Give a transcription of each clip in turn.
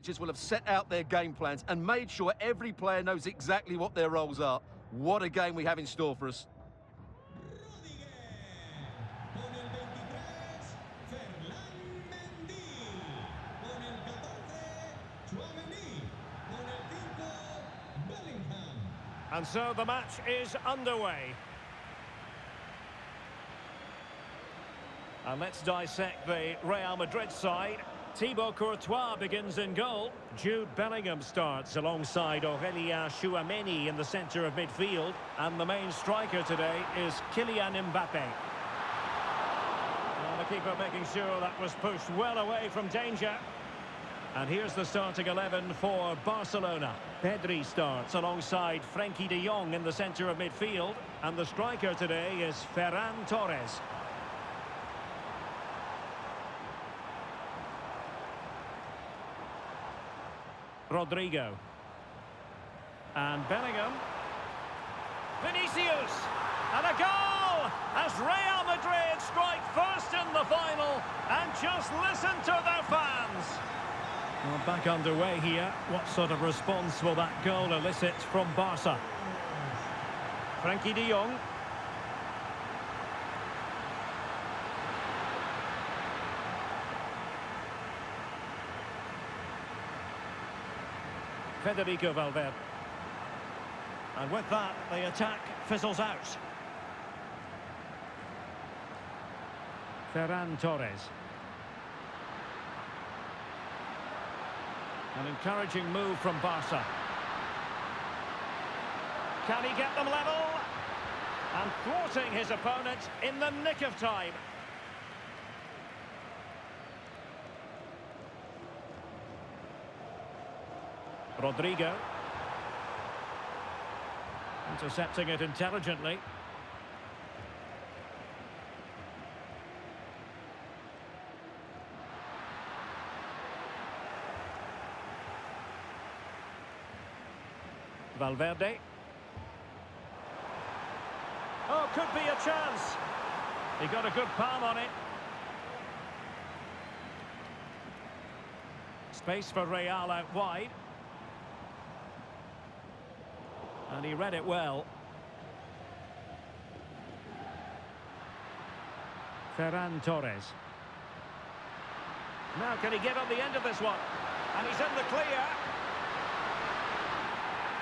Just will have set out their game plans and made sure every player knows exactly what their roles are. What a game we have in store for us. And so the match is underway. And let's dissect the Real Madrid side. Thibaut Courtois begins in goal. Jude Bellingham starts alongside Aurélien Tchouameni in the centre of midfield. And the main striker today is Kylian Mbappé. Well, the keeper making sure that was pushed well away from danger. And here's the starting 11 for Barcelona. Pedri starts alongside Frenkie de Jong in the centre of midfield. And the striker today is Ferran Torres. Rodrigo. And Bellingham. Vinicius! And a goal! As Real Madrid strike first in the final. And just listen to their fans. Well, back underway here. What sort of response will that goal elicit from Barca? Frenkie de Jong. Federico Valverde. And with that, the attack fizzles out. Ferran Torres. An encouraging move from Barca. Can he get them level? And thwarting his opponent in the nick of time. Rodrigo. Intercepting it intelligently. Valverde. Oh, could be a chance. He got a good palm on it. Space for Real out wide. And he read it well. Ferran Torres. Now can he get on the end of this one? And he's in the clear.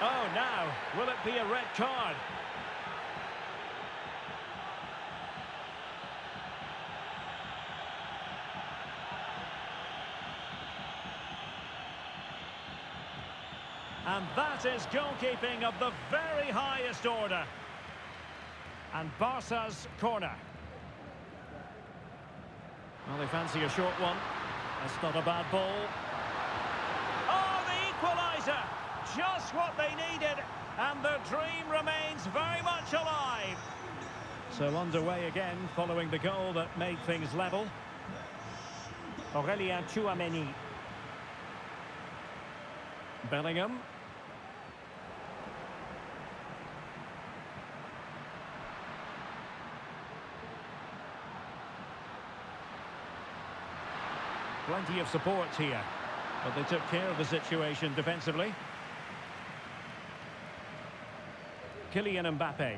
Oh, now, will it be a red card? And that is goalkeeping of the very highest order. And Barca's corner. Well, they fancy a short one. That's not a bad ball. Oh, the equaliser! Just what they needed. And the dream remains very much alive. So underway again, following the goal that made things level. Aurélien Tchouameni. Bellingham. Plenty of support here, but they took care of the situation defensively. Kylian Mbappé.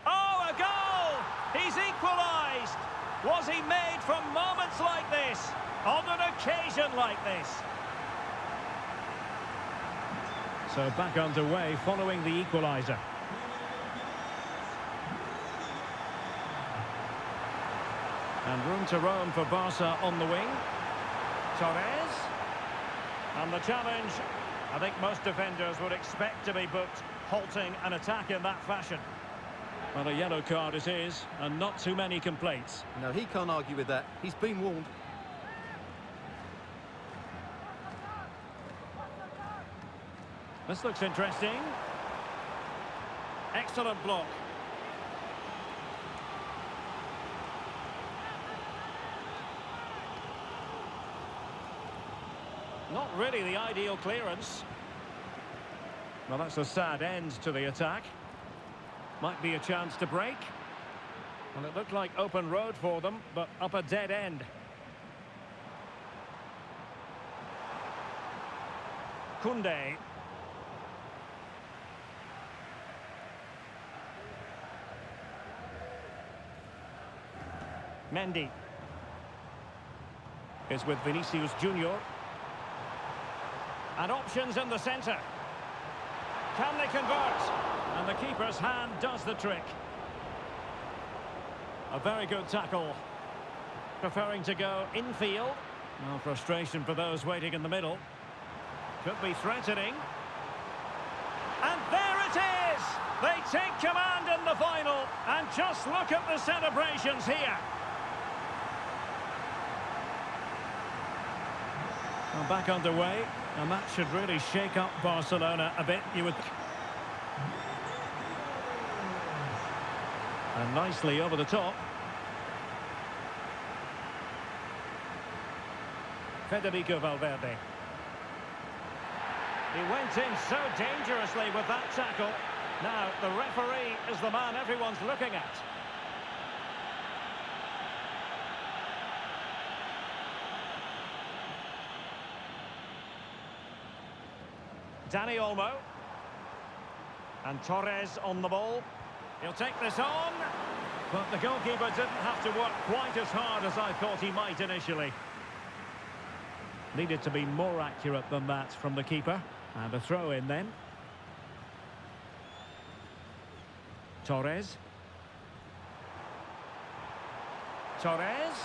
Oh, a goal! He's equalised! Was he made from moments like this? On an occasion like this? So back underway following the equaliser. And room to roam for Barca on the wing. Torres. And the challenge, I think most defenders would expect to be booked, halting an attack in that fashion. Well, a yellow card it is, and not too many complaints. No, he can't argue with that. He's been warned. This looks interesting. Excellent block. Not really the ideal clearance. Well, that's a sad end to the attack. Might be a chance to break. Well, it looked like open road for them, but up a dead end. Koundé. Mendy is with Vinicius Junior. And options in the centre. Can they convert? And the keeper's hand does the trick. A very good tackle. Preferring to go infield. No frustration for those waiting in the middle. Could be threatening. And there it is! They take command in the final. And just look at the celebrations here. Well, back underway. And that should really shake up Barcelona a bit, you would. And nicely over the top. Federico Valverde. He went in so dangerously with that tackle. Now, the referee is the man everyone's looking at. Dani Olmo. And Torres on the ball. He'll take this on. But the goalkeeper didn't have to work quite as hard as I thought he might initially. Needed to be more accurate than that from the keeper. And a throw in then. Torres. Torres.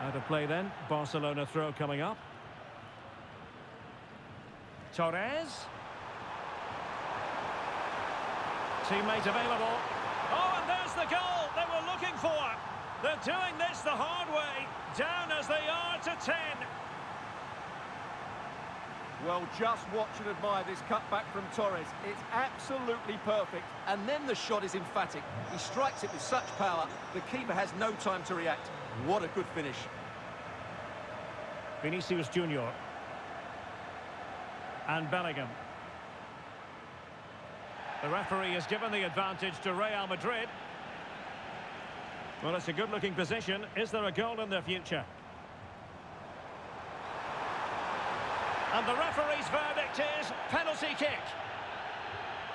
Out of play then. Barcelona throw coming up. Torres. Teammate available. Oh, and there's the goal they were looking for. They're doing this the hard way. Down as they are to 10. Well, just watch and admire this cutback from Torres. It's absolutely perfect. And then the shot is emphatic. He strikes it with such power. The keeper has no time to react. What a good finish. Vinicius Junior. And Bellingham. The referee has given the advantage to Real Madrid. Well, it's a good-looking position. Is there a goal in their future? And the referee's verdict is penalty kick.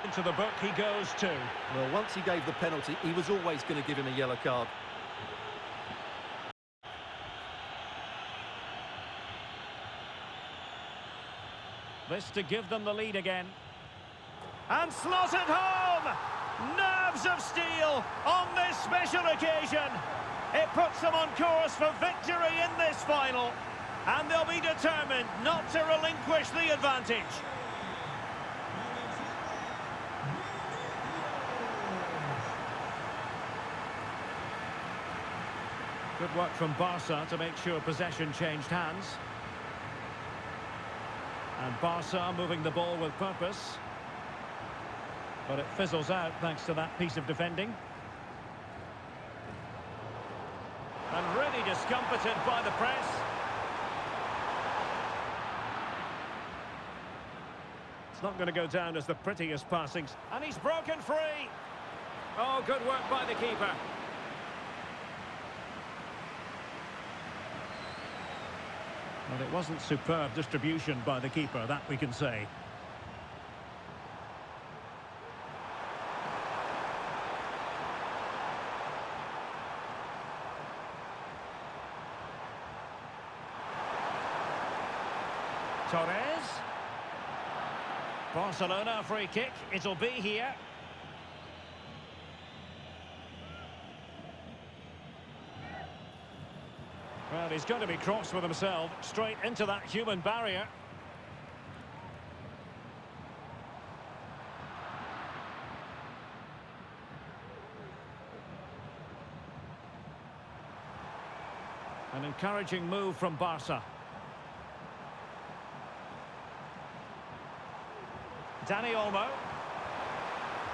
Into the book he goes too. Well, once he gave the penalty, he was always going to give him a yellow card. This to give them the lead again. And slotted home! Nerves of steel on this special occasion. It puts them on course for victory in this final. And they'll be determined not to relinquish the advantage. Good work from Barca to make sure possession changed hands. And Barca moving the ball with purpose. But it fizzles out thanks to that piece of defending. And really discomfited by the press. It's not going to go down as the prettiest passings. And he's broken free. Oh, good work by the keeper. Well, it wasn't superb distribution by the keeper, that we can say. Torres. Barcelona free kick. It'll be here. Well, he's going to be crossed with himself straight into that human barrier. An encouraging move from Barca. Dani Olmo.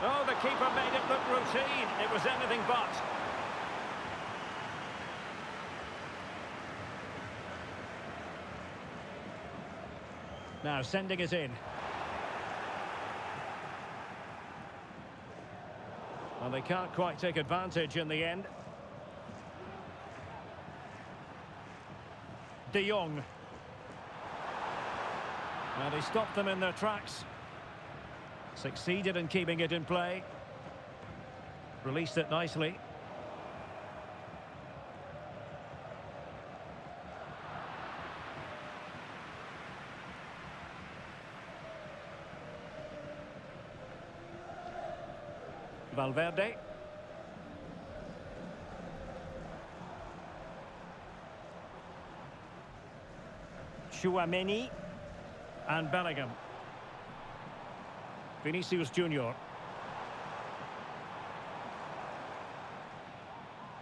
Oh, the keeper made it look routine. It was anything but. Now sending it in. Well, they can't quite take advantage in the end. De Jong. And he stopped them in their tracks. Succeeded in keeping it in play. Released it nicely. Valverde. Tchouaméni. And Bellingham. Vinicius Junior.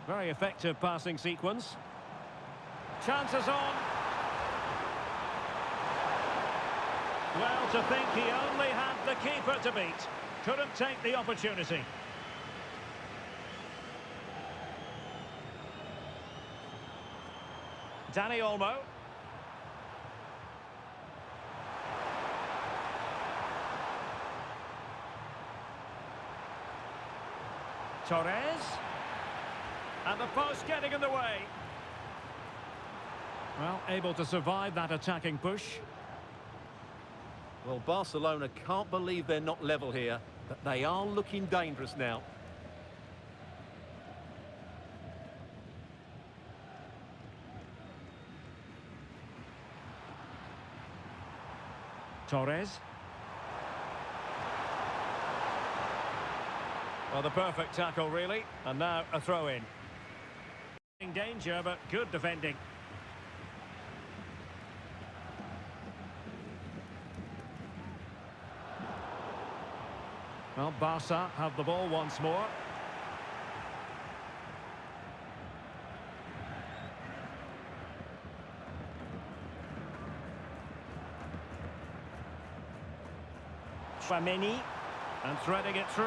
Very effective passing sequence. Chances on. Well, to think he only had the keeper to beat. Couldn't take the opportunity. Dani Olmo. Torres. And the post getting in the way. Well, able to survive that attacking push. Well, Barcelona can't believe they're not level here, but they are looking dangerous now. Torres. Well, the perfect tackle, really. And now a throw-in. Danger, but good defending. Well, Barca have the ball once more. Tchouaméni. And threading it through.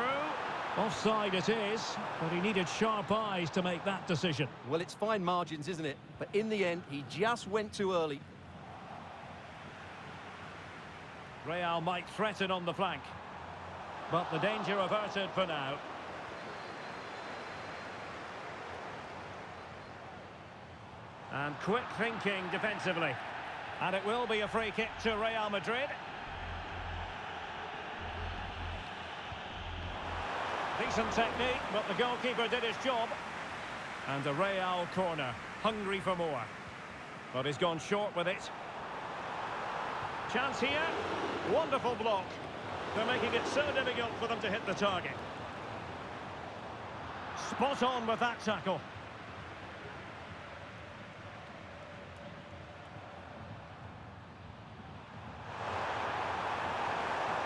Offside it is, but he needed sharp eyes to make that decision. Well, it's fine margins, isn't it? But in the end, he just went too early. Real might threaten on the flank. But the danger averted for now. And quick thinking defensively. And it will be a free kick to Real Madrid. Decent technique, but the goalkeeper did his job. And a Real corner, hungry for more. But he's gone short with it. Chance here. Wonderful block. They're making it so difficult for them to hit the target. Spot on with that tackle.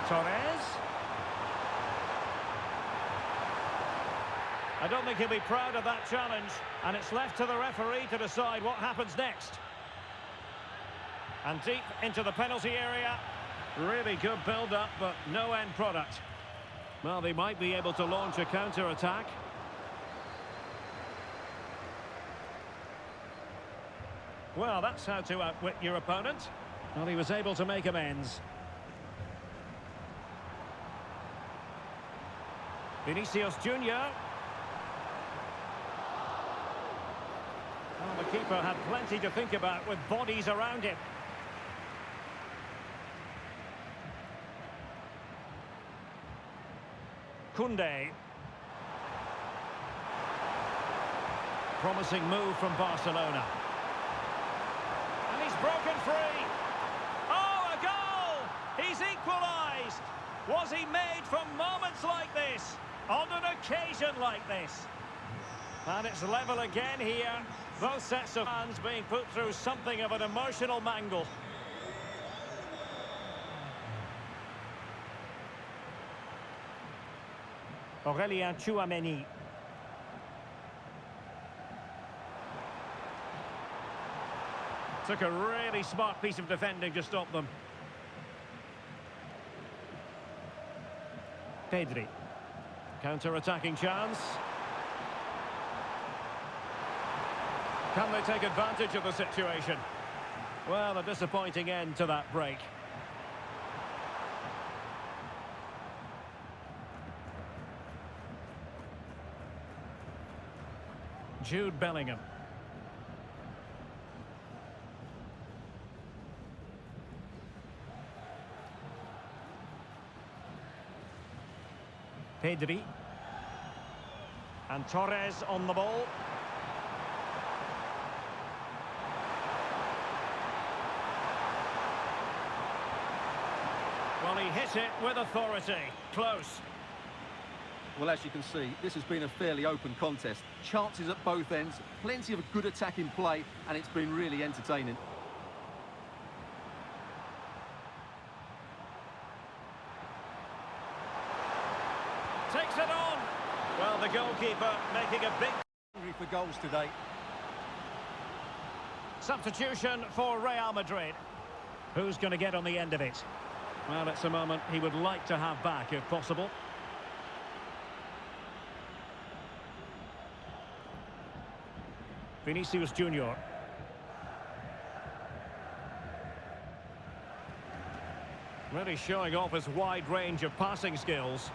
Torres. I don't think he'll be proud of that challenge, and it's left to the referee to decide what happens next. And deep into the penalty area. Really good build-up, but no end product. Well, they might be able to launch a counter-attack. Well, that's how to outwit your opponent. Well, he was able to make amends. Vinicius Junior. Well, the keeper had plenty to think about with bodies around him. Koundé. Promising move from Barcelona. And he's broken free. Oh, a goal! He's equalised. Was he made from moments like this? On an occasion like this? And it's level again here. Both sets of fans being put through something of an emotional mangle. Aurélien Tchouaméni. Took a really smart piece of defending to stop them. Pedri. Counter-attacking chance. Can they take advantage of the situation? Well, a disappointing end to that break. Jude Bellingham. Pedri. And Torres on the ball. Well, he hit it with authority. Close. Well, as you can see, this has been a fairly open contest. Chances at both ends, plenty of good attacking play, and it's been really entertaining. Takes it on. Well, the goalkeeper making a big... Hungry for goals today. Substitution for Real Madrid. Who's going to get on the end of it? Well, it's a moment he would like to have back, if possible. Vinicius Junior. Really showing off his wide range of passing skills.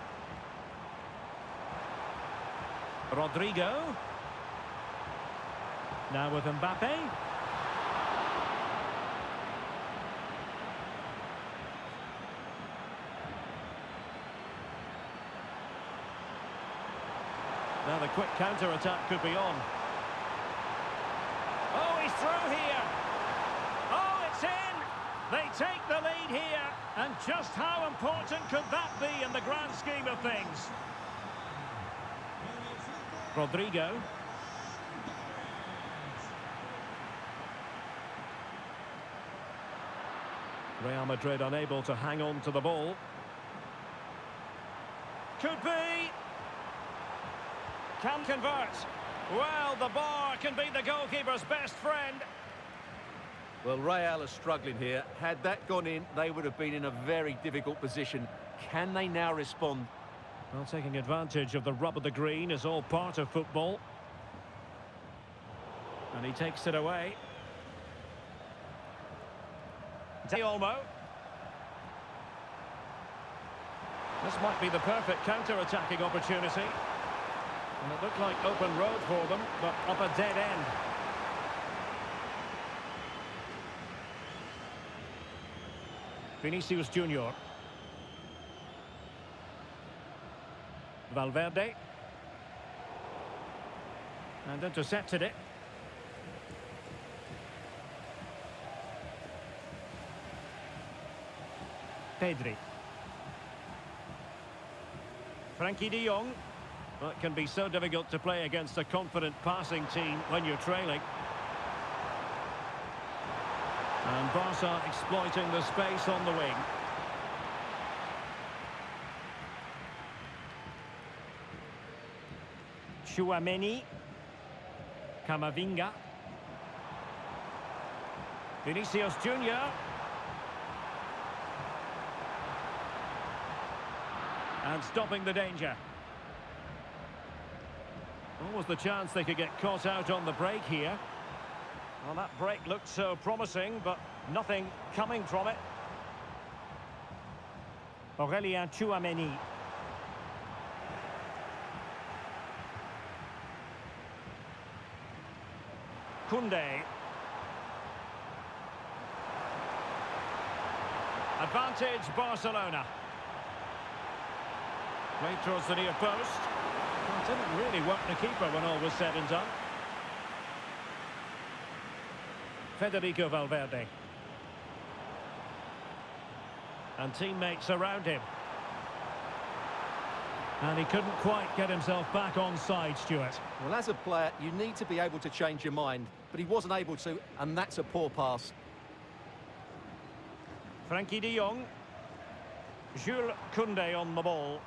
Rodrigo. Now with Mbappe. Now the quick counter-attack could be on. Oh, he's through here. Oh, it's in. They take the lead here. And just how important could that be in the grand scheme of things? Rodrigo. Real Madrid unable to hang on to the ball. Could be. Can convert. Well, the bar can be the goalkeeper's best friend. Well, Real are struggling here. Had that gone in, they would have been in a very difficult position. Can they now respond? Well, taking advantage of the rub of the green is all part of football. And he takes it away. Olmo. This might be the perfect counter-attacking opportunity. And it looked like open road for them, but up a dead end. Vinicius Junior. Valverde. And intercepted it. Pedri. Frankie de Jong. Well, it can be so difficult to play against a confident passing team when you're trailing. And Barca exploiting the space on the wing. Tchouaméni. Camavinga. Vinicius Junior. And stopping the danger. What was the chance they could get caught out on the break here? Well, that break looked so promising, but nothing coming from it. Aurélien Tchouaméni. Koundé. Advantage Barcelona. Played towards the near post. It didn't really work the keeper when all was said and done. Federico Valverde. And teammates around him. And he couldn't quite get himself back on side, Stuart. Well, as a player, you need to be able to change your mind, but he wasn't able to, and that's a poor pass. Frankie de Jong. Jules Koundé on the ball.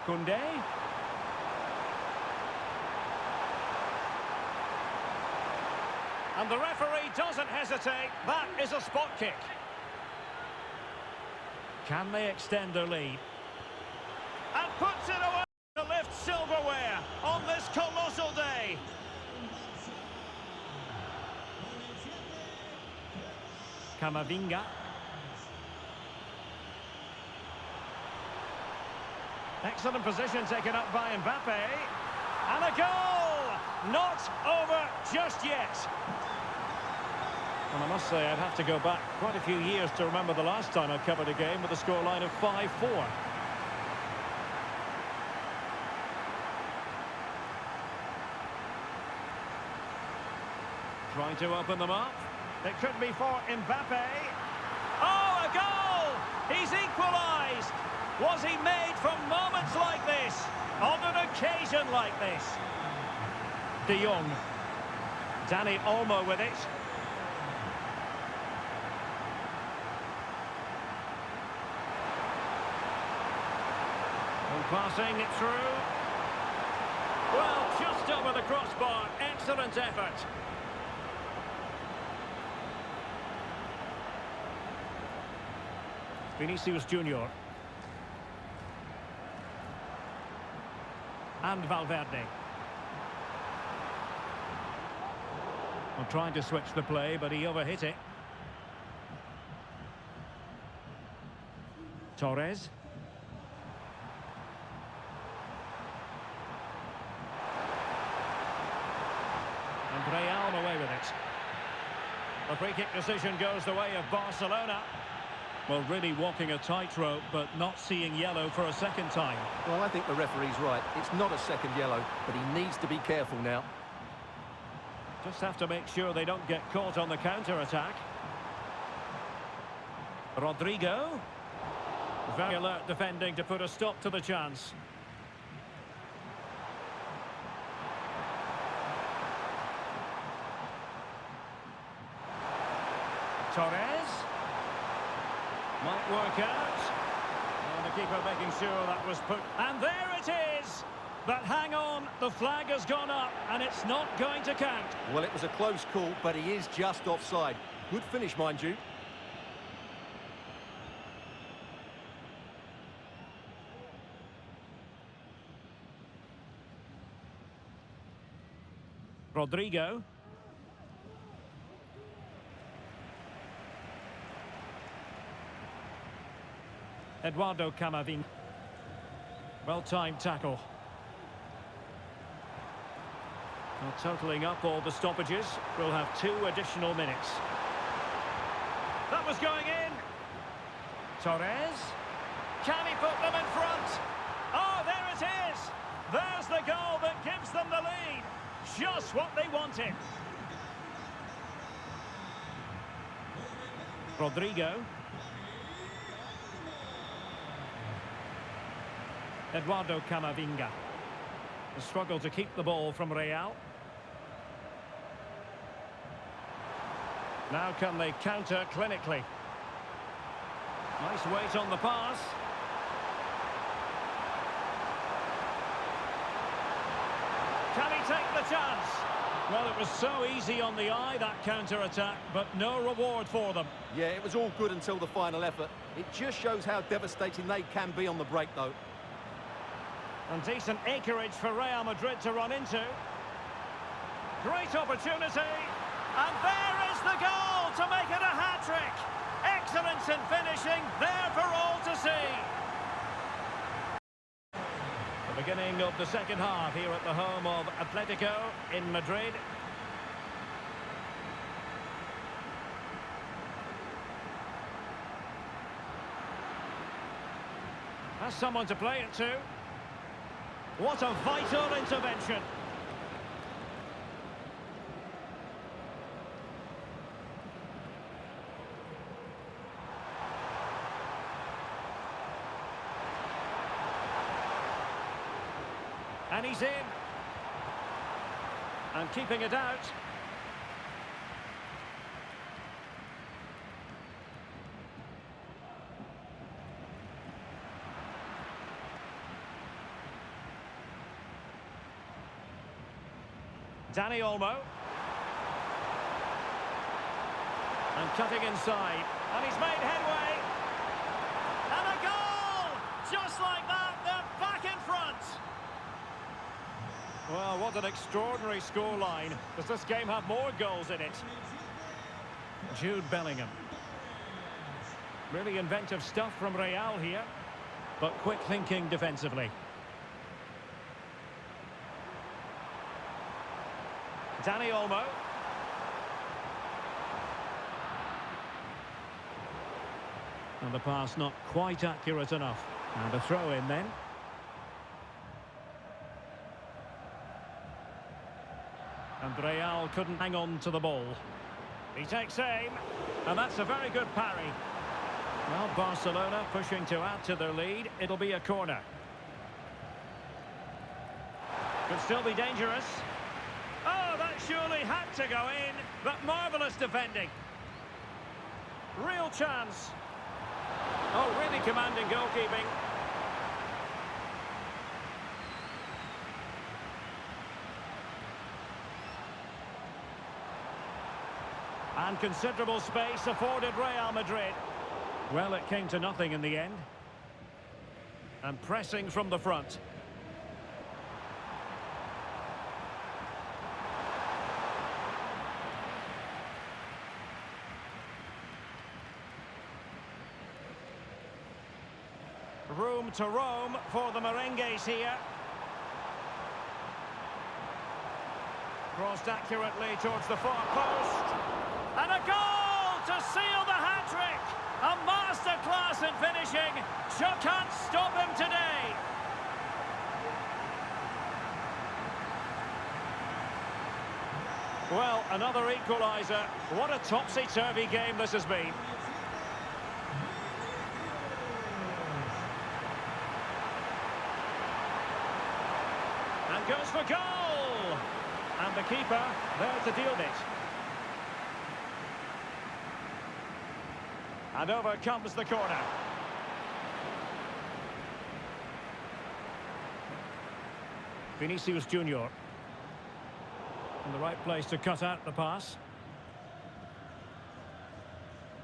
Koundé. And the referee doesn't hesitate. That is a spot kick. Can they extend their lead? And puts it away to lift silverware on this colossal day. Camavinga. Excellent position taken up by Mbappe. And a goal! Not over just yet. And I must say, I'd have to go back quite a few years to remember the last time I covered a game with a scoreline of 5-4. Trying to open them up. It could be for Mbappe. Oh, a goal! He's equalised! Was he made from moments like this? On an occasion like this? De Jong. Dani Olmo with it. And passing it through. Well, just over the crossbar. Excellent effort. Vinicius Junior. And Valverde. Well, trying to switch the play, but he overhit it. Torres. And Real away with it. The free kick decision goes the way of Barcelona. Well, really walking a tightrope, but not seeing yellow for a second time. Well, I think the referee's right. It's not a second yellow, but he needs to be careful now. Just have to make sure they don't get caught on the counter-attack. Rodrigo. Very alert defending to put a stop to the chance. Torres. Might work out. And the keeper making sure that was put. And there it is! But hang on, the flag has gone up, and it's not going to count. Well, it was a close call, but he is just offside. Good finish, mind you. Rodrigo. Eduardo Camavinga. Well-timed tackle. Well, totalling up all the stoppages, we'll have 2 additional minutes. That was going in. Torres. Can he put them in front? Oh, there it is! There's the goal that gives them the lead. Just what they wanted. Rodrigo. Eduardo Camavinga. The struggle to keep the ball from Real. Now can they counter clinically? Nice weight on the pass. Can he take the chance? Well, it was so easy on the eye, that counter-attack, but no reward for them. Yeah, it was all good until the final effort. It just shows how devastating they can be on the break, though. And decent acreage for Real Madrid to run into. Great opportunity. And there is the goal to make it a hat-trick. Excellence in finishing, there for all to see. The beginning of the second half here at the home of Atletico in Madrid. Has someone to play it to. What a vital intervention. And he's in. And keeping it out. Dani Olmo. And cutting inside. And he's made headway. And a goal! Just like that, they're back in front. Well, what an extraordinary scoreline. Does this game have more goals in it? Jude Bellingham. Really inventive stuff from Real here, but quick thinking defensively. Dani Olmo. And the pass not quite accurate enough. And a throw in then. And Real couldn't hang on to the ball. He takes aim. And that's a very good parry. Well, Barcelona pushing to add to their lead. It'll be a corner. Could still be dangerous. Oh, that surely had to go in. But marvellous defending. Real chance. Oh, really commanding goalkeeping. And considerable space afforded Real Madrid. Well, it came to nothing in the end. And pressing from the front. Room to roam for the merengues here. Crossed accurately towards the far post. And a goal to seal the hat-trick! A masterclass in finishing. You can't stop him today. Well, another equaliser. What a topsy-turvy game this has been. And goes for goal! And the keeper there to deal with it. And over comes the corner. Vinicius Junior. In the right place to cut out the pass.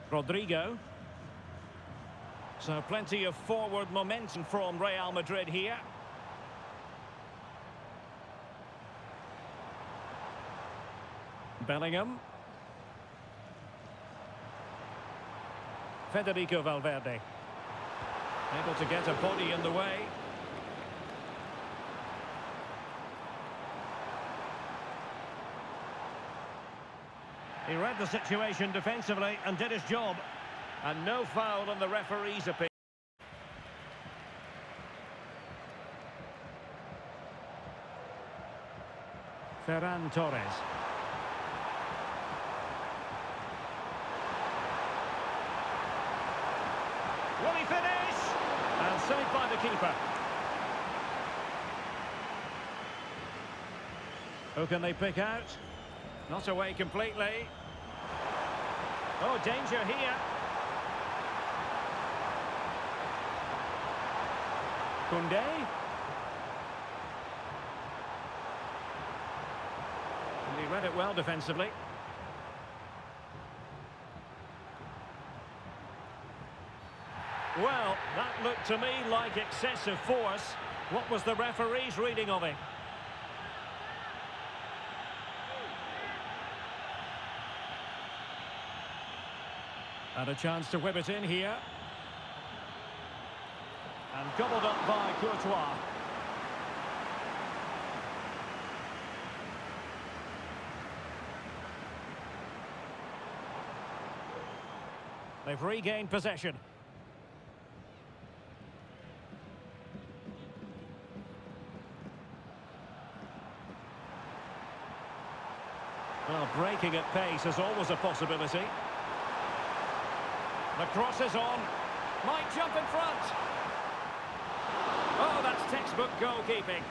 Rodrigo. So plenty of forward momentum from Real Madrid here. Bellingham. Federico Valverde. Able to get a body in the way. He read the situation defensively and did his job. And no foul on the referee's opinion. Ferran Torres. Will he finish? And saved by the keeper. Who can they pick out? Not away completely. Oh, danger here. Koundé. And he read it well defensively. Well, that looked to me like excessive force. What was the referee's reading of it? And a chance to whip it in here. And gobbled up by Courtois. They've regained possession. Well, breaking at pace is always a possibility. The cross is on. Might jump in front. Oh, that's textbook goalkeeping.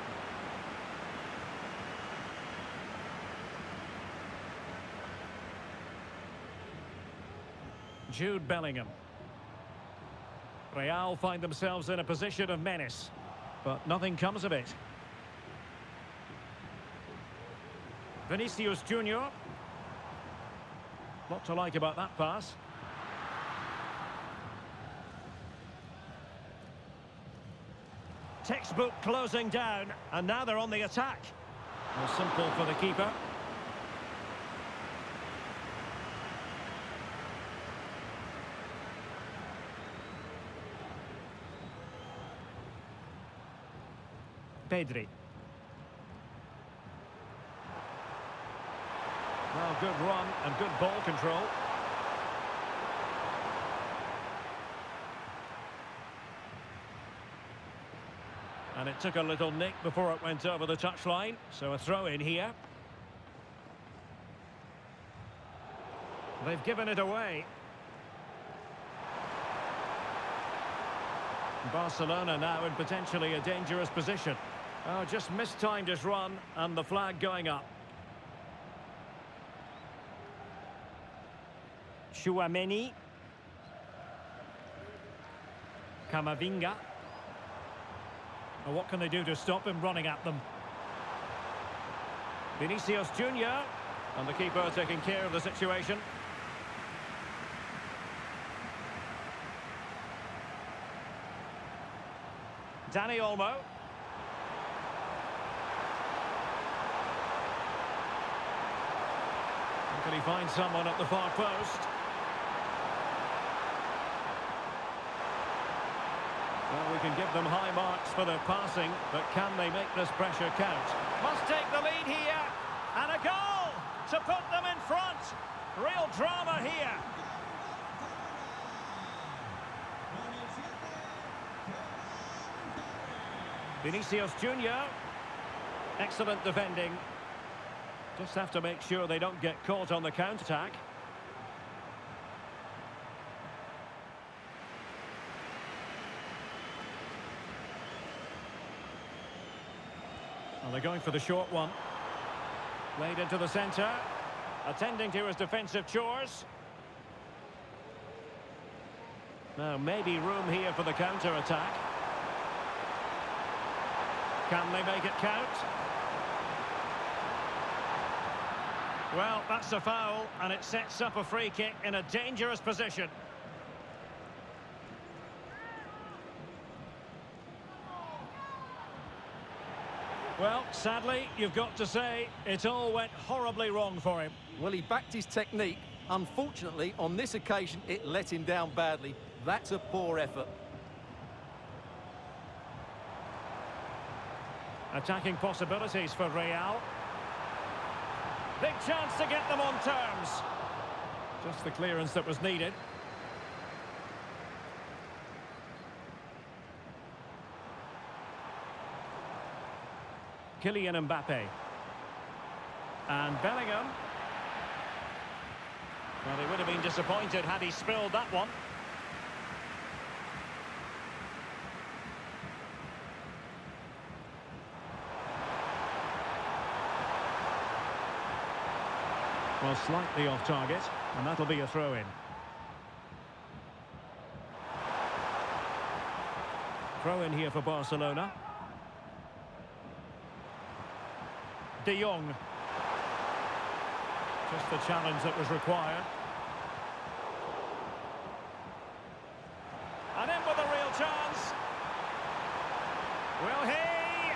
Jude Bellingham. Real find themselves in a position of menace, but nothing comes of it. Vinicius Junior. Lot to like about that pass. Textbook closing down, and now they're on the attack. More simple for the keeper. Pedri. Well, good run and good ball control. And it took a little nick before it went over the touchline, so a throw in here. They've given it away. Barcelona now in potentially a dangerous position. Oh, just mistimed his run and the flag going up. Chouameni. Camavinga. Well, what can they do to stop him running at them? Vinicius Junior, and the keeper taking care of the situation. Dani Olmo. Can he find someone at the far post? Well, we can give them high marks for their passing, but can they make this pressure count? Must take the lead here, and a goal to put them in front. Real drama here. Vinicius Junior. Excellent defending. Just have to make sure they don't get caught on the counter-attack. Well, they're going for the short one. Played into the centre. Attending to his defensive chores. Now, maybe room here for the counter-attack. Can they make it count? Well, that's a foul, and it sets up a free kick in a dangerous position. Well, sadly, you've got to say, it all went horribly wrong for him. Well, he backed his technique. Unfortunately, on this occasion, it let him down badly. That's a poor effort. Attacking possibilities for Real. Big chance to get them on terms. Just the clearance that was needed. Kylian Mbappe. And Bellingham. Well, he would have been disappointed had he spilled that one. Well, slightly off target, and that'll be a throw-in. Throw-in here for Barcelona. De Jong. Just the challenge that was required. And in with a real chance. Will he?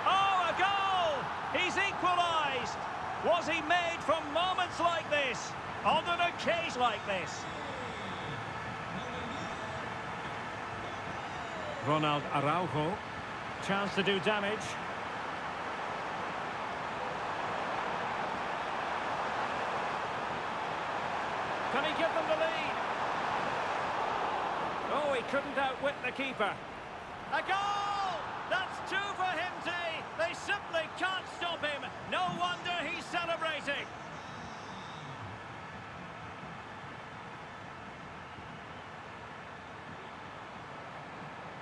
Oh, a goal! He's equalised! Was he made from moments like this? On an occasion like this? Ronald Araujo. Chance to do damage. Can he give them the lead? Oh, he couldn't outwit the keeper. A goal! That's two for him, They simply can't stop him. No wonder he's celebrating.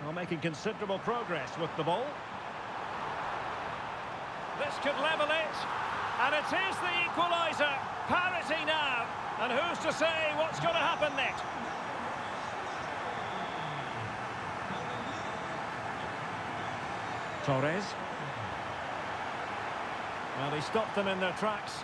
Well, making considerable progress with the ball. This could level it. And it is the equaliser. Parity now. And who's to say what's going to happen next? Torres. Well, he stopped them in their tracks.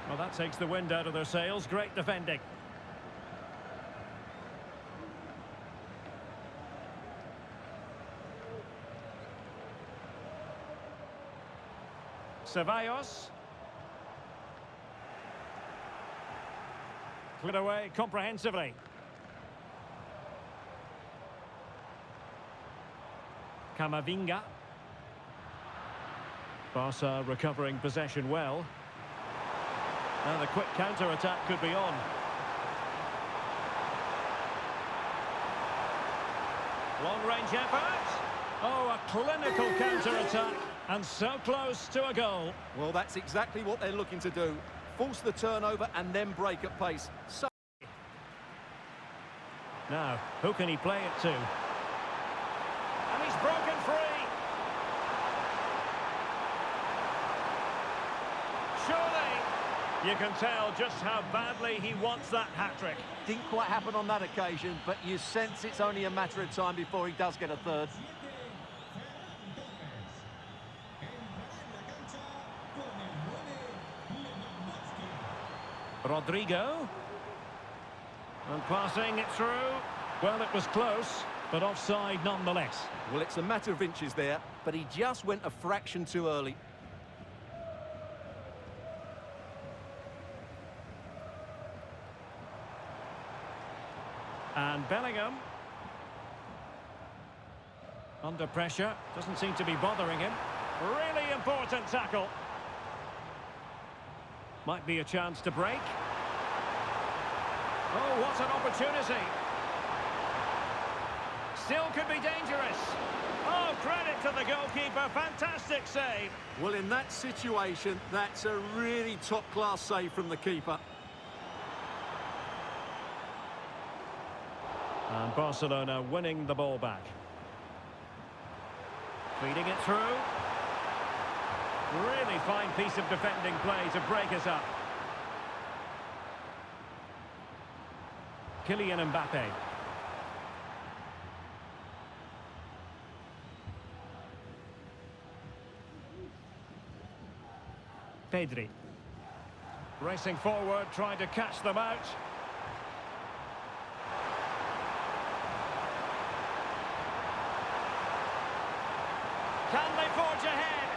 Well, that takes the wind out of their sails. Great defending. Ceballos. cleared away comprehensively. Camavinga. Barca recovering possession well. Now the quick counter-attack could be on. Long-range effort. Oh, a clinical counter-attack. And so close to a goal. Well, that's exactly what they're looking to do. Force the turnover and then break at pace. So now, who can he play it to? And he's broken free. Surely, you can tell just how badly he wants that hat-trick. didn't quite happen on that occasion, but you sense it's only a matter of time before he does get a third. Rodrigo. And passing it through. Well, it was close, but offside nonetheless. Well, it's a matter of inches there, but he just went a fraction too early. And Bellingham. Under pressure. Doesn't seem to be bothering him. Really important tackle. Might be a chance to break. Oh, what an opportunity. Still could be dangerous. Oh, credit to the goalkeeper. Fantastic save. Well, in that situation, that's a really top-class save from the keeper. And Barcelona winning the ball back. Feeding it through. Really fine piece of defending play to break us up. Kylian Mbappe. Pedri. Racing forward, trying to catch them out. Can they forge ahead?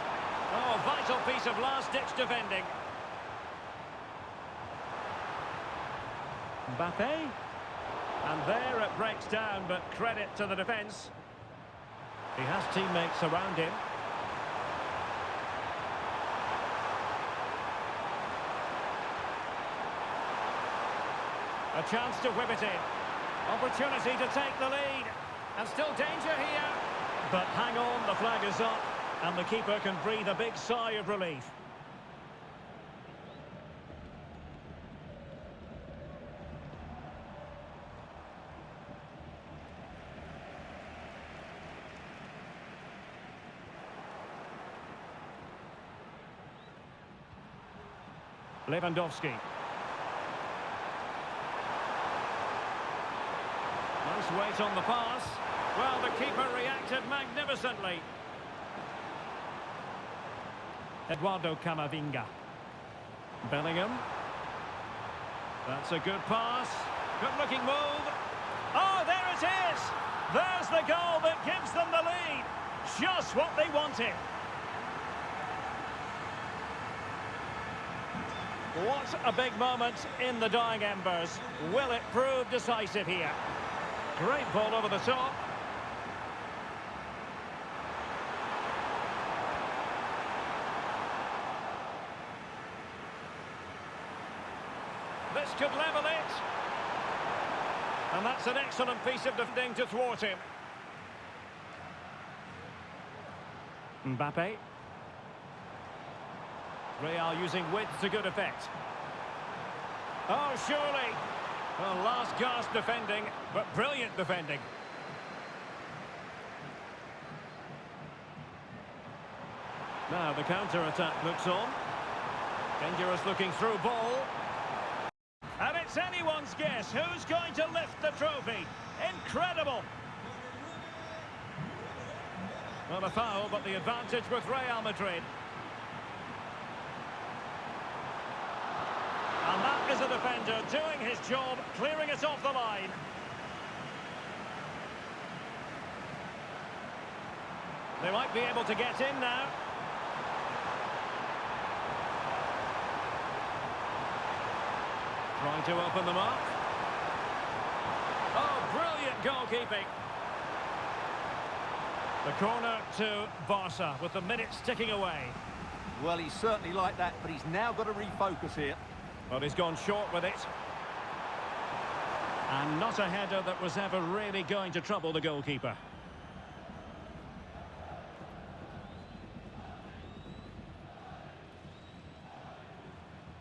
Oh, vital piece of last-ditch defending. Mbappe. And there it breaks down, but credit to the defence. He has teammates around him. A chance to whip it in. Opportunity to take the lead. And still danger here. But hang on, the flag is up. And the keeper can breathe a big sigh of relief. Lewandowski. Nice weight on the pass. Well, the keeper reacted magnificently. Eduardo Camavinga. Bellingham. That's a good pass. Good-looking move. Oh, there it is! There's the goal that gives them the lead. Just what they wanted. What a big moment in the dying embers. Will it prove decisive here? Great ball over the top. This could level it. And that's an excellent piece of defending to thwart him. Mbappe. Real using width to good effect. Oh, surely. Well, last gasp defending, but brilliant defending. Now the counter-attack looks on. Dangerous looking through ball. And it's anyone's guess who's going to lift the trophy. Incredible. Well, a foul, but the advantage with Real Madrid. And that is a defender doing his job, clearing it off the line. They might be able to get in now. Trying to open them up. Oh, brilliant goalkeeping. The corner to Barca with the minutes ticking away. Well, he's certainly like that, but he's now got to refocus here. Well, he's gone short with it. And not a header that was ever really going to trouble the goalkeeper.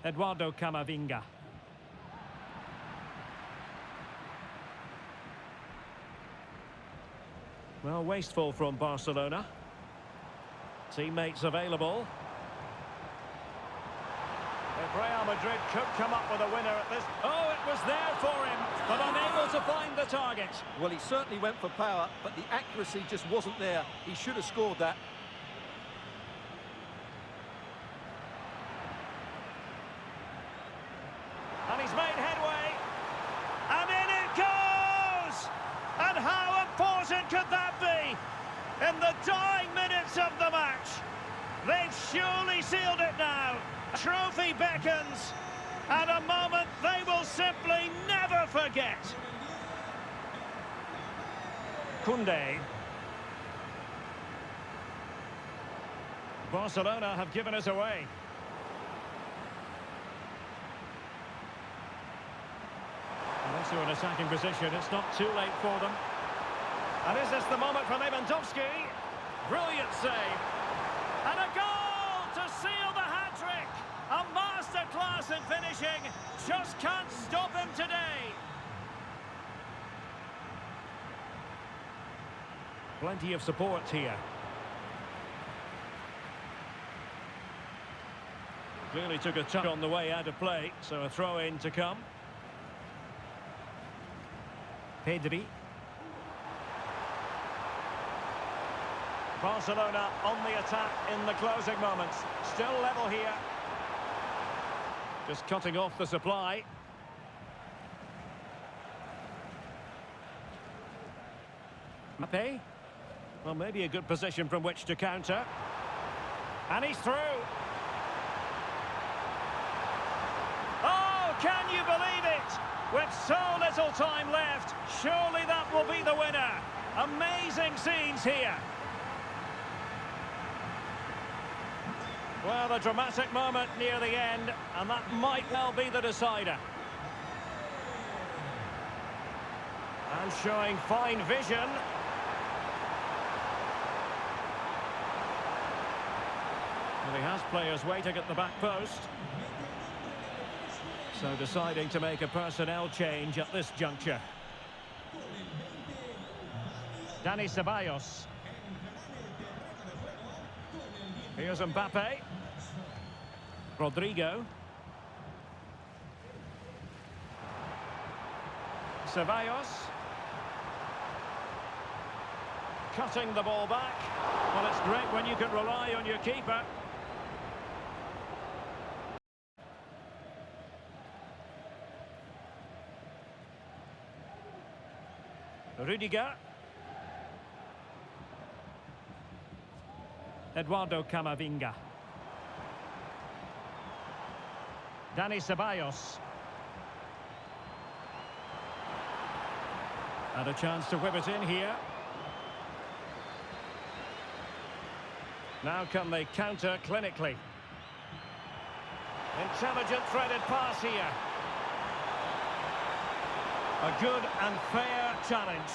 Eduardo Camavinga. Well, wasteful from Barcelona. Teammates available. If Real Madrid could come up with a winner at this... Oh, it was there for him, but unable to find the target. Well, he certainly went for power, but the accuracy just wasn't there. He should have scored that. And he's made headway. And in it goes! And how important could that be? In the dying minutes of the match. They've surely sealed it now. Trophy beckons. And a moment they will simply never forget. Koundé. Barcelona have given us away. Into an attacking position, it's not too late for them. And is this the moment for Lewandowski? Brilliant save. And a goal to seal the hat-trick. A masterclass in finishing. Just can't stop him today. Plenty of support here. Clearly took a touch on the way out of play, so a throw-in to come. Pedri. Barcelona on the attack in the closing moments. Still level here. Just cutting off the supply. Mbappé. Well, maybe a good position from which to counter. And he's through. Oh, can you believe it? With so little time left, surely that will be the winner. Amazing scenes here. Well, a dramatic moment near the end, and that might well be the decider. And showing fine vision. Well, he has players waiting at the back post. So deciding to make a personnel change at this juncture. Dani Ceballos. Here's Mbappé. Rodrigo. Ceballos. Cutting the ball back. Well, it's great when you can rely on your keeper. Rudiger. Eduardo Camavinga. Dani Ceballos. And a chance to whip it in here. Now can they counter clinically? Intelligent threaded pass here. A good and fair challenge.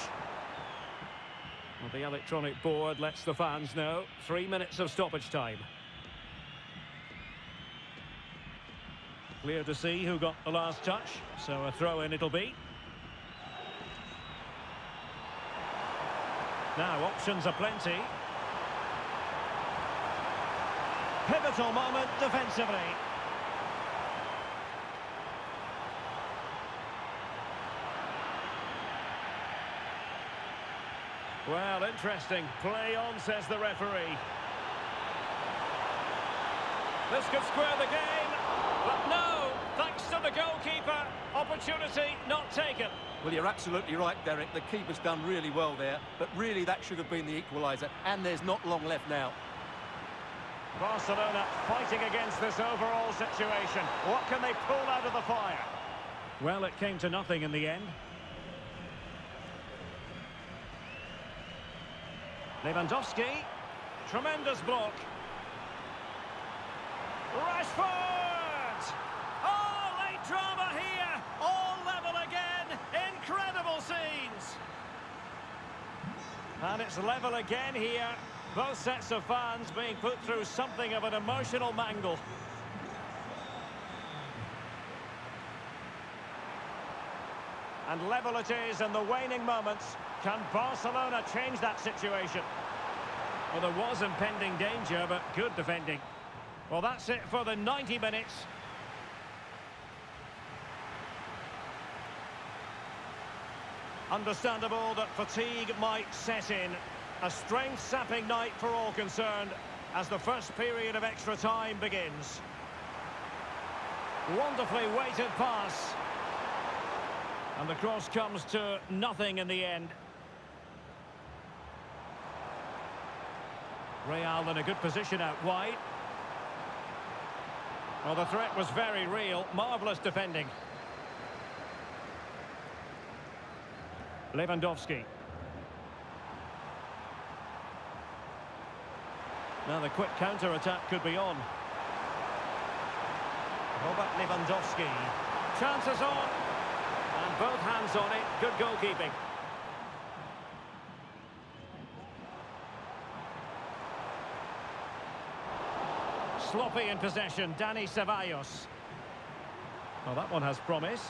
Well, the electronic board lets the fans know. 3 minutes of stoppage time. Clear to see who got the last touch, so a throw-in it'll be. Now, options are plenty. Pivotal moment defensively. Well, interesting. Play on, says the referee. This could square the game, but no, thanks to the goalkeeper, opportunity not taken. Well, you're absolutely right, Derek. The keeper's done really well there, but really that should have been the equaliser, and there's not long left now. Barcelona fighting against this overall situation. What can they pull out of the fire? Well, it came to nothing in the end. Lewandowski. Tremendous block. Rashford! Oh, late drama here. All level again. Incredible scenes. And it's level again here. Both sets of fans being put through something of an emotional mangle. And level it is in the waning moments. Can Barcelona change that situation? Well, there was impending danger, but good defending. Well, that's it for the 90 minutes. Understandable that fatigue might set in. A strength-sapping night for all concerned as the first period of extra time begins. Wonderfully weighted pass. And the cross comes to nothing in the end. Real in a good position out wide. Well, the threat was very real. Marvellous defending. Lewandowski. Now the quick counter-attack could be on. Robert Lewandowski. Chances on. And both hands on it. Good goalkeeping. Sloppy in possession. Dani Ceballos. Well, that one has promise.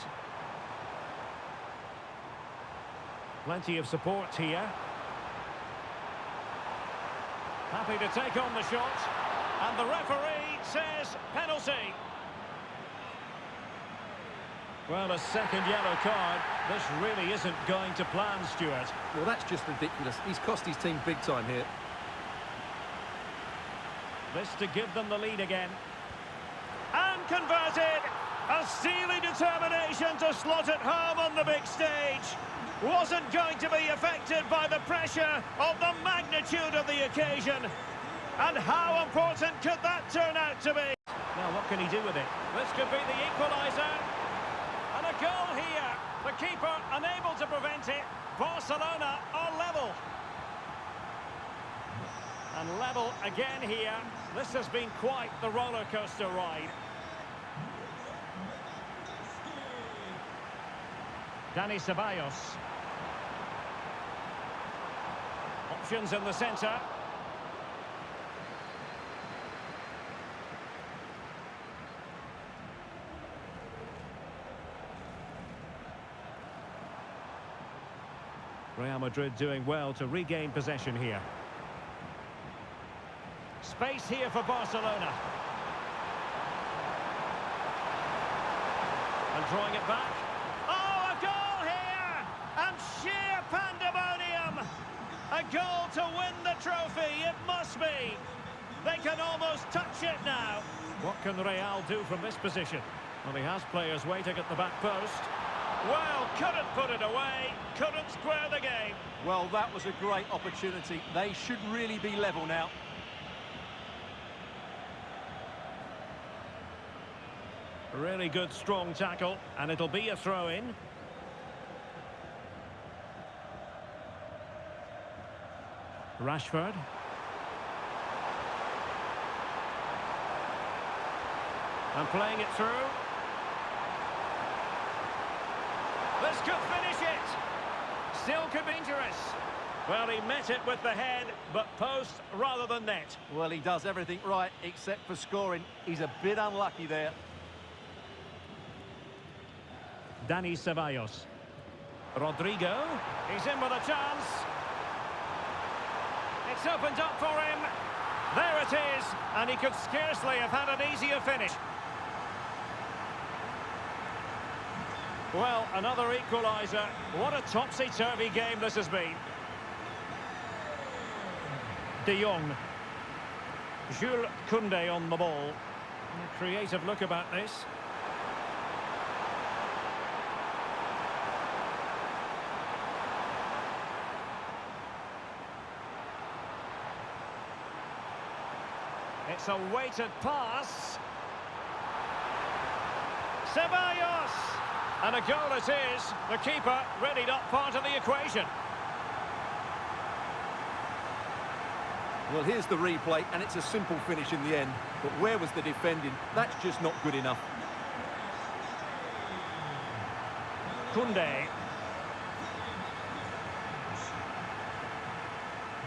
Plenty of support here. Happy to take on the shot. And the referee says penalty. Well, a second yellow card. This really isn't going to plan, Stuart. Well, that's just ridiculous. He's cost his team big time here. This to give them the lead again. And converted! A steely determination to slot it home on the big stage. Wasn't going to be affected by the pressure of the magnitude of the occasion. And how important could that turn out to be? Now, what can he do with it? This could be the equaliser. And a goal here. The keeper unable to prevent it. Barcelona are level. And level again here. This has been quite the roller coaster ride. Dani Ceballos. Options in the centre. Real Madrid doing well to regain possession here. Space here for Barcelona. And drawing it back. Oh, a goal here! And sheer pandemonium! A goal to win the trophy, it must be. They can almost touch it now. What can Real do from this position? Well, he has players waiting at the back post. Well, couldn't put it away, couldn't square the game. Well, that was a great opportunity. They should really be level now. Really good, strong tackle, and it'll be a throw-in. Rashford. And playing it through. This could finish it. Still could be dangerous. Well, he met it with the head, but post rather than net. Well, he does everything right except for scoring. He's a bit unlucky there. Dani Ceballos. Rodrigo. He's in with a chance. It's opened up for him. There it is. And he could scarcely have had an easier finish. Well, another equaliser. What a topsy-turvy game this has been. De Jong. Jules Koundé on the ball. A creative look about this. It's a weighted pass. Ceballos! And a goal it is. The keeper really not part of the equation. Well, here's the replay, and it's a simple finish in the end. But where was the defending? That's just not good enough. Koundé.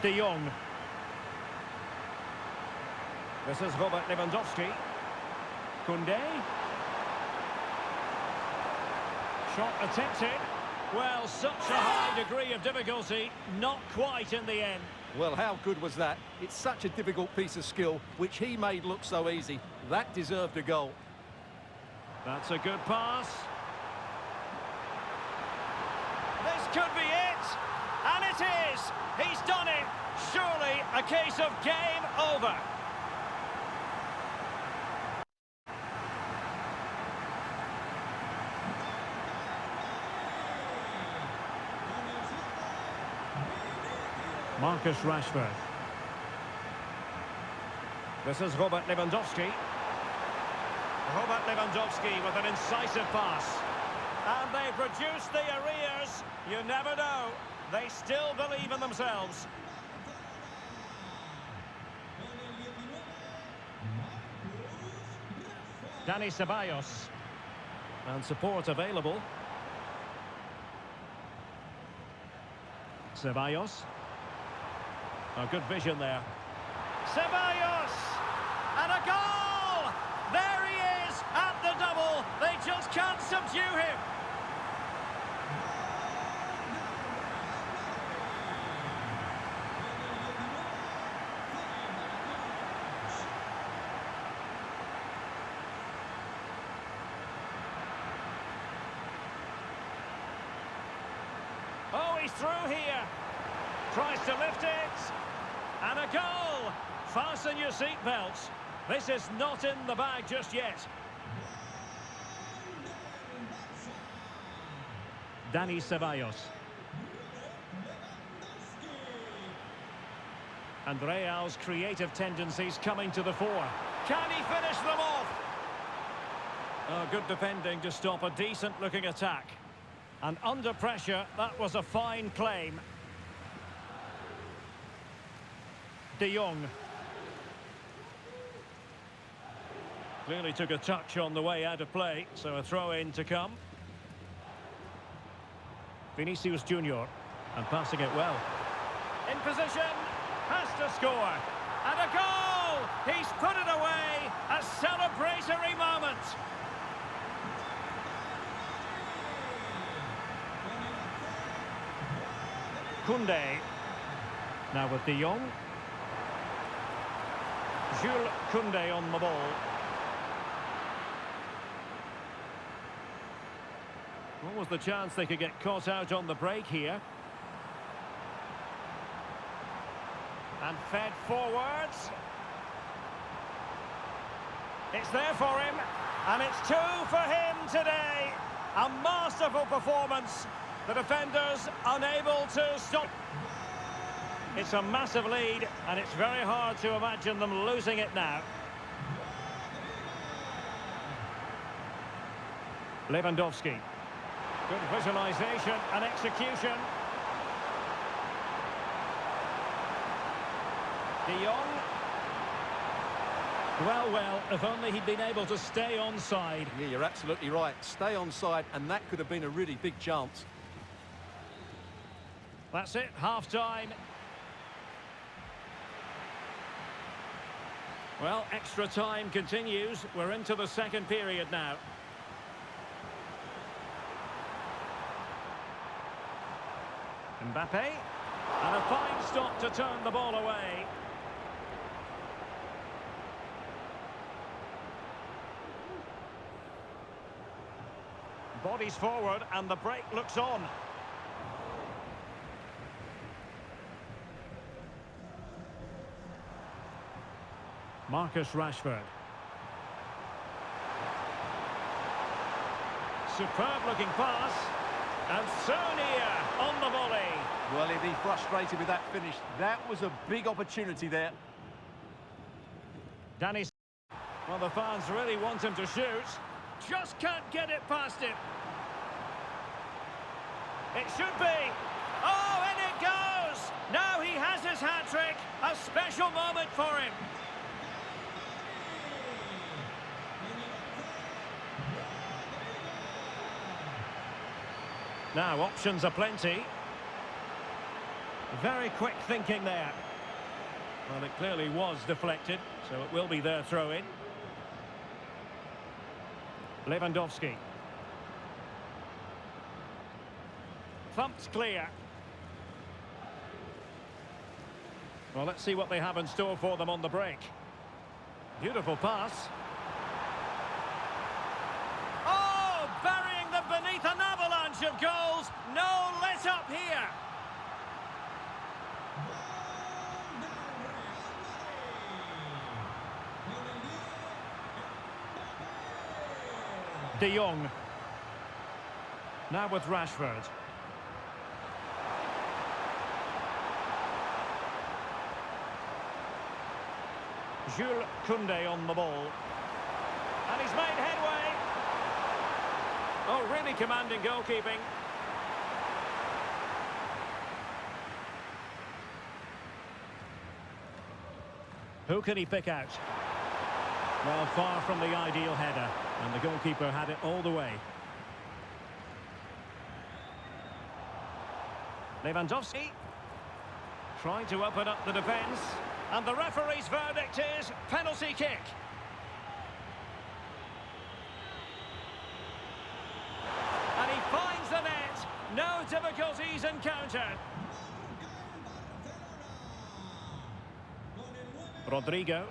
De Jong. This is Robert Lewandowski. Koundé. Shot attempted. Well, such a high degree of difficulty, not quite in the end. Well, how good was that? It's such a difficult piece of skill, which he made look so easy. That deserved a goal. That's a good pass. This could be it. And it is. He's done it. Surely a case of game over. Marcus Rashford. This is Robert Lewandowski. Robert Lewandowski with an incisive pass. And they've reduced the arrears. You never know. They still believe in themselves. Dani Ceballos. And support available. Ceballos. A good vision there. Ceballos! And a goal! There he is at the double. They just can't subdue him. Oh, he's through here. Tries to lift it. And a goal! Fasten your seatbelts. This is not in the bag just yet. Dani Ceballos. And Real's creative tendencies coming to the fore. Can he finish them off? Oh, good defending to stop a decent-looking attack. And under pressure, that was a fine claim. De Jong. Clearly took a touch on the way out of play, so a throw-in to come. Vinicius Junior, and passing it well. In position, has to score. And a goal! He's put it away, a celebratory moment. Koundé. Now with De Jong. Jules Koundé on the ball. What was the chance they could get caught out on the break here? And fed forwards. It's there for him. And it's 2 for him today. A masterful performance. The defenders unable to stop. It's a massive lead, and it's very hard to imagine them losing it now. Lewandowski. Good visualization and execution. De Jong. Well, if only he'd been able to stay onside. Yeah, you're absolutely right. Stay onside, and that could have been a really big chance. That's it, half-time. Well, extra time continues. We're into the second period now. Mbappe. And a fine stop to turn the ball away. Bodies forward and the break looks on. Marcus Rashford. Superb looking pass. And Sonia on the volley. Well, he'd be frustrated with that finish. That was a big opportunity there. Well, the fans really want him to shoot. Just can't get it past him. It should be. Oh, and it goes! Now he has his hat-trick. A special moment for him. Now, options are plenty. Very quick thinking there. Well, it clearly was deflected, so it will be their throw-in. Lewandowski. Thumped clear. Well, let's see what they have in store for them on the break. Beautiful pass. Oh, burying them beneath an avalanche of goals. No let up here. De Jong. Now with Rashford. Jules Koundé on the ball. And he's made headway. Oh, really commanding goalkeeping. Who can he pick out? Well, far from the ideal header. And the goalkeeper had it all the way. Lewandowski. Trying to open up the defence. And the referee's verdict is penalty kick. And he finds the net. No difficulties encountered. Rodrigo.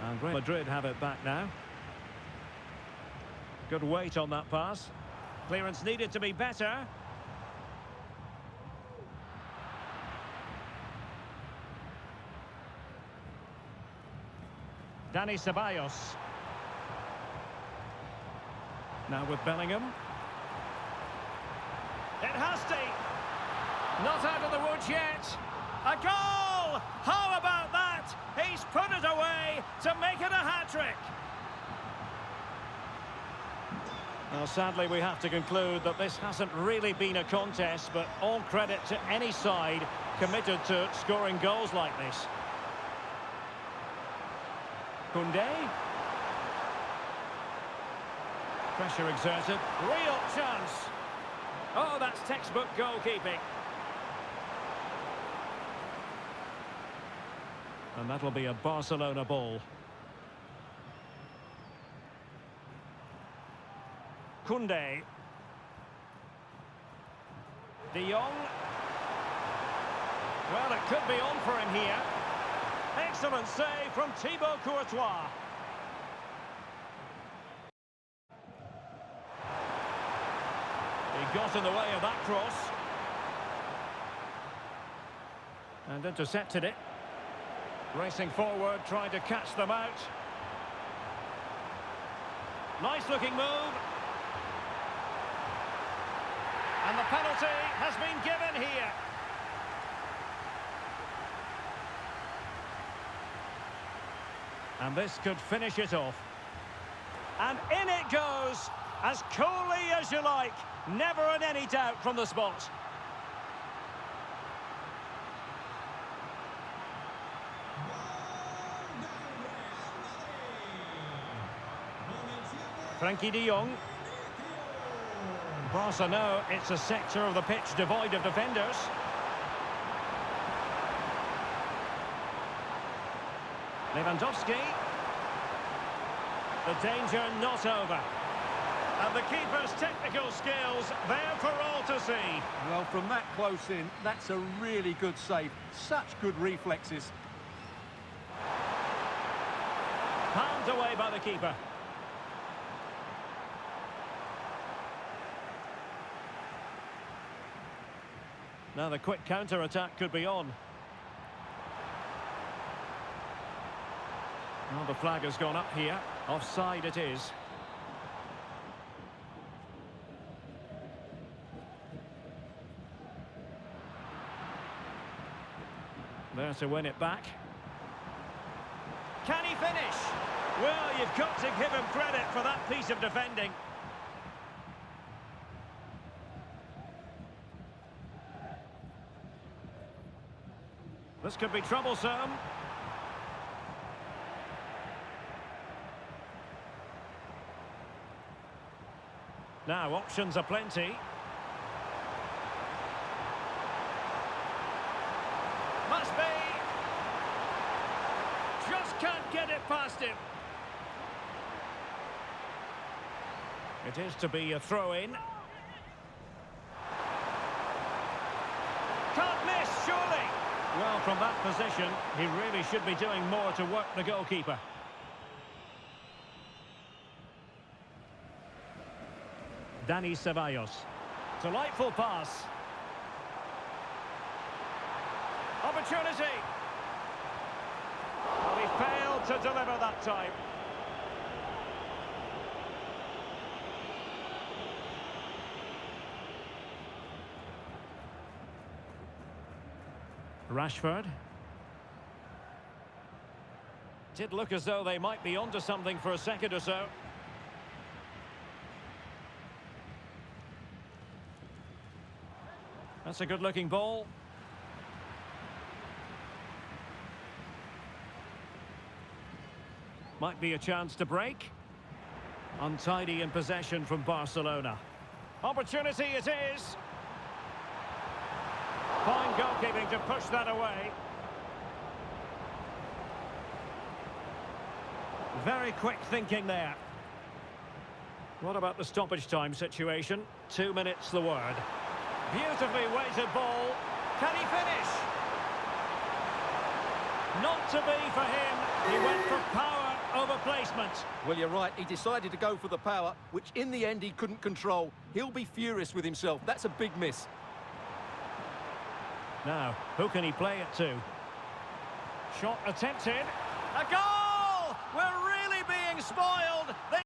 And Madrid have it back now. Good weight on that pass. Clearance needed to be better. Dani Ceballos. Now with Bellingham. It has to. Not out of the woods yet. A goal! How about that? He's put it away to make it a hat-trick. Well, sadly, we have to conclude that this hasn't really been a contest, but all credit to any side committed to scoring goals like this. Koundé. Pressure exerted. Real chance. Oh, that's textbook goalkeeping. And that'll be a Barcelona ball. Koundé. De Jong. Well, it could be on for him here. Excellent save from Thibaut Courtois. He got in the way of that cross. And intercepted it. Racing forward, trying to catch them out. Nice looking move. And the penalty has been given here. And this could finish it off. And in it goes, as coolly as you like. Never in any doubt from the spot. Frankie de Jong. Barca know it's a sector of the pitch devoid of defenders. Lewandowski. The danger not over. And the keeper's technical skills there for all to see. Well, from that close in, that's a really good save. Such good reflexes. Palmed away by the keeper. Now the quick counter-attack could be on. Well, the flag has gone up here. Offside it is. There to win it back. Can he finish? Well, you've got to give him credit for that piece of defending. This could be troublesome. Now, options are plenty. Must be. Just can't get it past him. It is to be a throw-in. Can't miss, surely. Well, from that position, he really should be doing more to work the goalkeeper. Dani Ceballos. Delightful pass. Opportunity. Well, he failed to deliver that time. Rashford. Did look as though they might be onto something for a second or so. That's a good-looking ball. Might be a chance to break. Untidy in possession from Barcelona. Opportunity it is. Fine goalkeeping to push that away. Very quick thinking there. What about the stoppage time situation? 2 minutes the word. Beautifully weighted ball. Can he finish? Not to be for him. He went for power over placement. Well, you're right. He decided to go for the power, which in the end he couldn't control. He'll be furious with himself. That's a big miss. Now, who can he play it to? Shot attempted. A goal! We're really being spoiled.